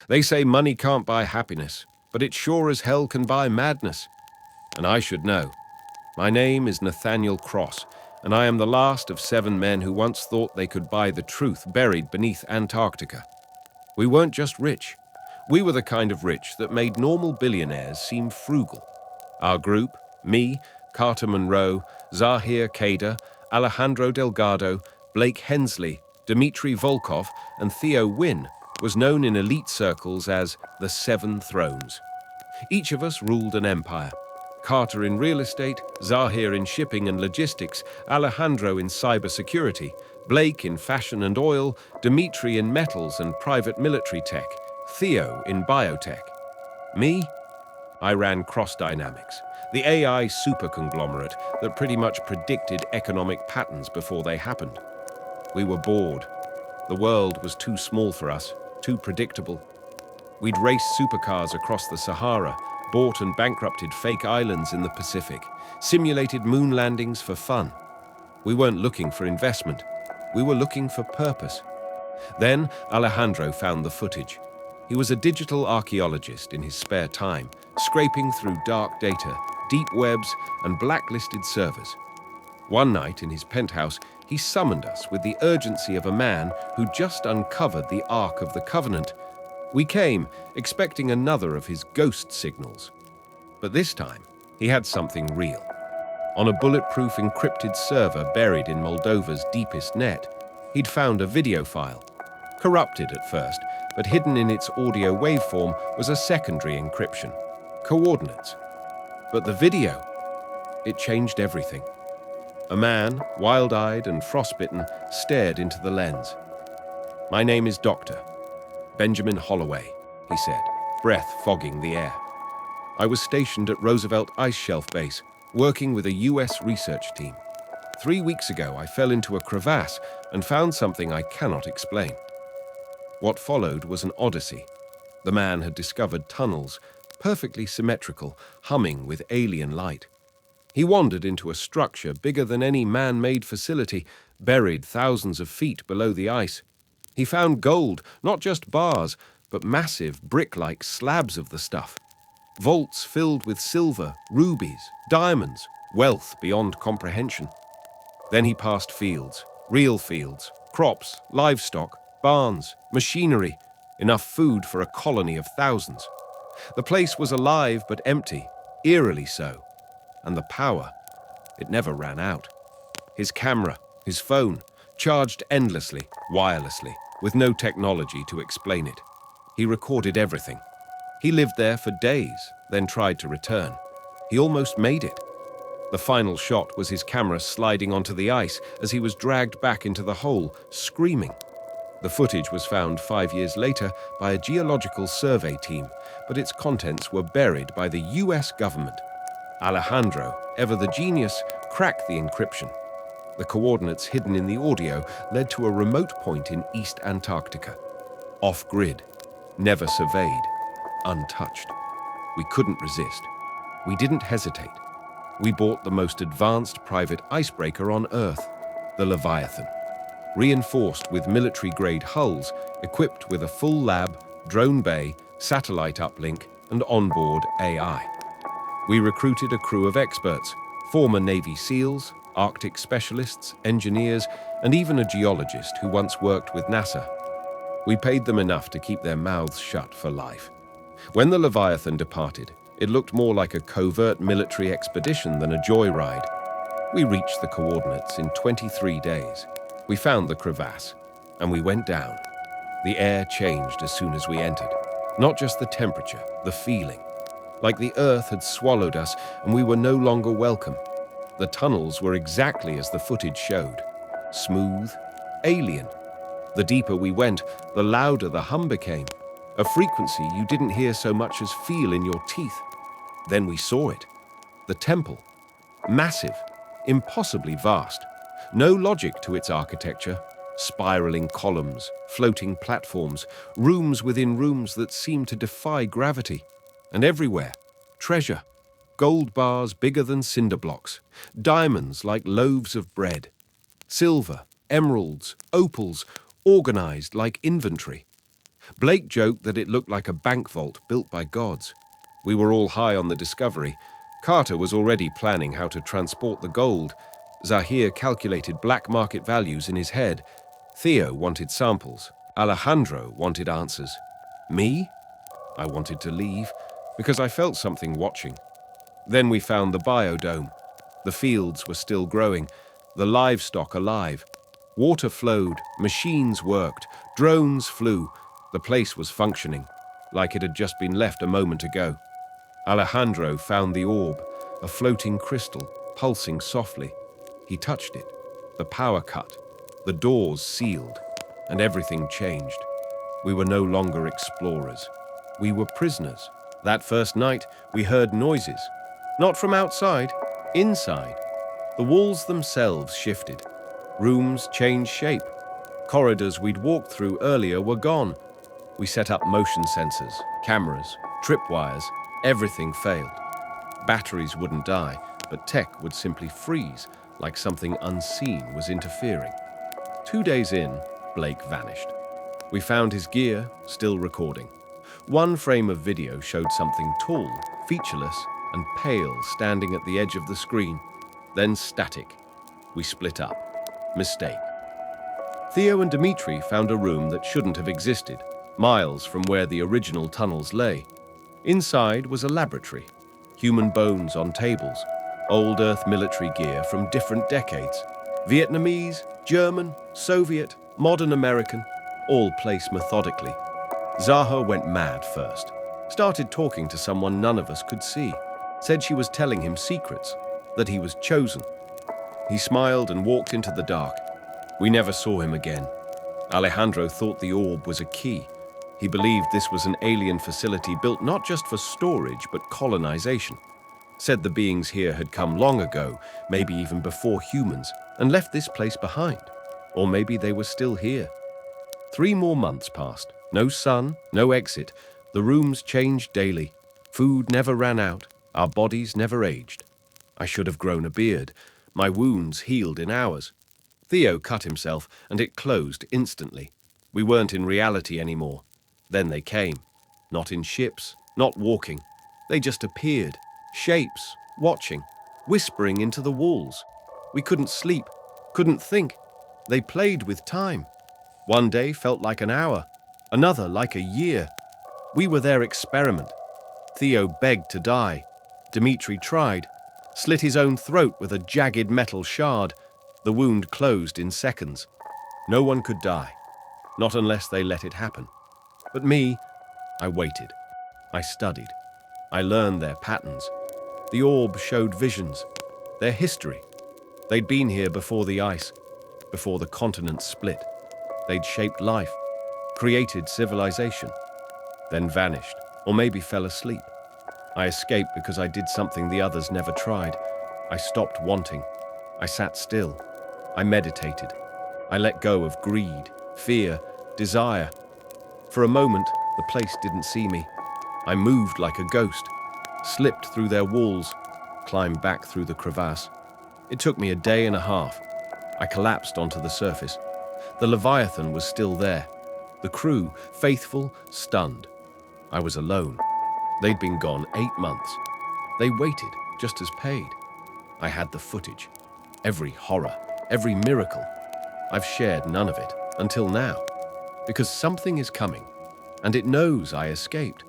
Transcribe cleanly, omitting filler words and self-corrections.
They say money can't buy happiness, but it sure as hell can buy madness. And I should know. My name is Nathaniel Cross, and I am the last of 7 men who once thought they could buy the truth buried beneath Antarctica. We weren't just rich. We were the kind of rich that made normal billionaires seem frugal. Our group, me, Carter Monroe, Zahir Kader, Alejandro Delgado, Blake Hensley, Dmitry Volkov, and Theo Wynn, was known in elite circles as the 7 Thrones. Each of us ruled an empire. Carter in real estate, Zahir in shipping and logistics, Alejandro in cybersecurity, Blake in fashion and oil, Dmitry in metals and private military tech, Theo in biotech. Me? I ran Cross Dynamics, the AI super conglomerate that pretty much predicted economic patterns before they happened. We were bored. The world was too small for us, too predictable. We'd raced supercars across the Sahara, bought and bankrupted fake islands in the Pacific, simulated moon landings for fun. We weren't looking for investment. We were looking for purpose. Then Alejandro found the footage. He was a digital archaeologist in his spare time, scraping through dark data, deep webs, and blacklisted servers. One night in his penthouse, he summoned us with the urgency of a man who just uncovered the Ark of the Covenant. We came, expecting another of his ghost signals. But this time, he had something real. On a bulletproof encrypted server buried in Moldova's deepest net, he'd found a video file. Corrupted at first, but hidden in its audio waveform was a secondary encryption. Coordinates. But the video, it changed everything. A man, wild-eyed and frostbitten, stared into the lens. "My name is Dr. Benjamin Holloway," he said, breath fogging the air. "I was stationed at Roosevelt Ice Shelf Base, working with a US research team. 3 weeks ago, I fell into a crevasse and found something I cannot explain." What followed was an odyssey. The man had discovered tunnels, perfectly symmetrical, humming with alien light. He wandered into a structure bigger than any man-made facility, buried thousands of feet below the ice. He found gold, not just bars, but massive, brick-like slabs of the stuff. Vaults filled with silver, rubies, diamonds, wealth beyond comprehension. Then he passed fields, real fields, crops, livestock, barns, machinery, enough food for a colony of thousands. The place was alive but empty, eerily so. And the power, it never ran out. His camera, his phone, charged endlessly, wirelessly, with no technology to explain it. He recorded everything. He lived there for days, then tried to return. He almost made it. The final shot was his camera sliding onto the ice as he was dragged back into the hole, screaming. The footage was found 5 years later by a geological survey team, but its contents were buried by the US government. Alejandro, ever the genius, cracked the encryption. The coordinates hidden in the audio led to a remote point in East Antarctica. Off-grid, never surveyed, untouched. We couldn't resist. We didn't hesitate. We bought the most advanced private icebreaker on Earth, the Leviathan. Reinforced with military-grade hulls, equipped with a full lab, drone bay, satellite uplink, and onboard AI. We recruited a crew of experts, former Navy SEALs, Arctic specialists, engineers, and even a geologist who once worked with NASA. We paid them enough to keep their mouths shut for life. When the Leviathan departed, it looked more like a covert military expedition than a joyride. We reached the coordinates in 23 days. We found the crevasse, and we went down. The air changed as soon as we entered. Not just the temperature, the feeling. Like the earth had swallowed us, and we were no longer welcome. The tunnels were exactly as the footage showed. Smooth, alien. The deeper we went, the louder the hum became. A frequency you didn't hear so much as feel in your teeth. Then we saw it. The temple. Massive, impossibly vast. No logic to its architecture. Spiraling columns, floating platforms, rooms within rooms that seemed to defy gravity. And everywhere, treasure. Gold bars bigger than cinder blocks. Diamonds like loaves of bread. Silver, emeralds, opals, organized like inventory. Blake joked that it looked like a bank vault built by gods. We were all high on the discovery. Carter was already planning how to transport the gold. Zahir calculated black market values in his head. Theo wanted samples. Alejandro wanted answers. Me? I wanted to leave because I felt something watching. Then we found the biodome. The fields were still growing, the livestock alive. Water flowed, machines worked, drones flew. The place was functioning, like it had just been left a moment ago. Alejandro found the orb, a floating crystal, pulsing softly. He touched it. The power cut, the doors sealed, and everything changed. We were no longer explorers. We were prisoners. That first night, we heard noises. Not from outside, inside. The walls themselves shifted. Rooms changed shape. Corridors we'd walked through earlier were gone. We set up motion sensors, cameras, tripwires. Everything failed. Batteries wouldn't die, but tech would simply freeze, like something unseen was interfering. 2 days in, Blake vanished. We found his gear, still recording. One frame of video showed something tall, featureless, and pale standing at the edge of the screen. Then static. We split up. Mistake. Theo and Dimitri found a room that shouldn't have existed, miles from where the original tunnels lay. Inside was a laboratory. Human bones on tables. Old Earth military gear from different decades. Vietnamese, German, Soviet, modern American, all placed methodically. Zaha went mad first. Started talking to someone none of us could see. Said she was telling him secrets, that he was chosen. He smiled and walked into the dark. We never saw him again. Alejandro thought the orb was a key. He believed this was an alien facility built not just for storage, but colonization. Said the beings here had come long ago, maybe even before humans, and left this place behind. Or maybe they were still here. 3 more months passed. No sun, no exit. The rooms changed daily. Food never ran out. Our bodies never aged. I should have grown a beard. My wounds healed in hours. Theo cut himself, and it closed instantly. We weren't in reality anymore. Then they came. Not in ships, not walking. They just appeared. Shapes, watching, whispering into the walls. We couldn't sleep, couldn't think. They played with time. One day felt like an hour, another like a year. We were their experiment. Theo begged to die. Dimitri tried, slit his own throat with a jagged metal shard. The wound closed in seconds. No one could die, not unless they let it happen. But me, I waited. I studied. I learned their patterns. The orb showed visions, their history. They'd been here before the ice, before the continents split. They'd shaped life, created civilization, then vanished, or maybe fell asleep. I escaped because I did something the others never tried. I stopped wanting. I sat still. I meditated. I let go of greed, fear, desire. For a moment, the place didn't see me. I moved like a ghost, slipped through their walls, climbed back through the crevasse. It took me a day and a half. I collapsed onto the surface. The Leviathan was still there. The crew, faithful, stunned. I was alone. They'd been gone 8 months. They waited, just as paid. I had the footage. Every horror, every miracle. I've shared none of it, until now. Because something is coming, and it knows I escaped.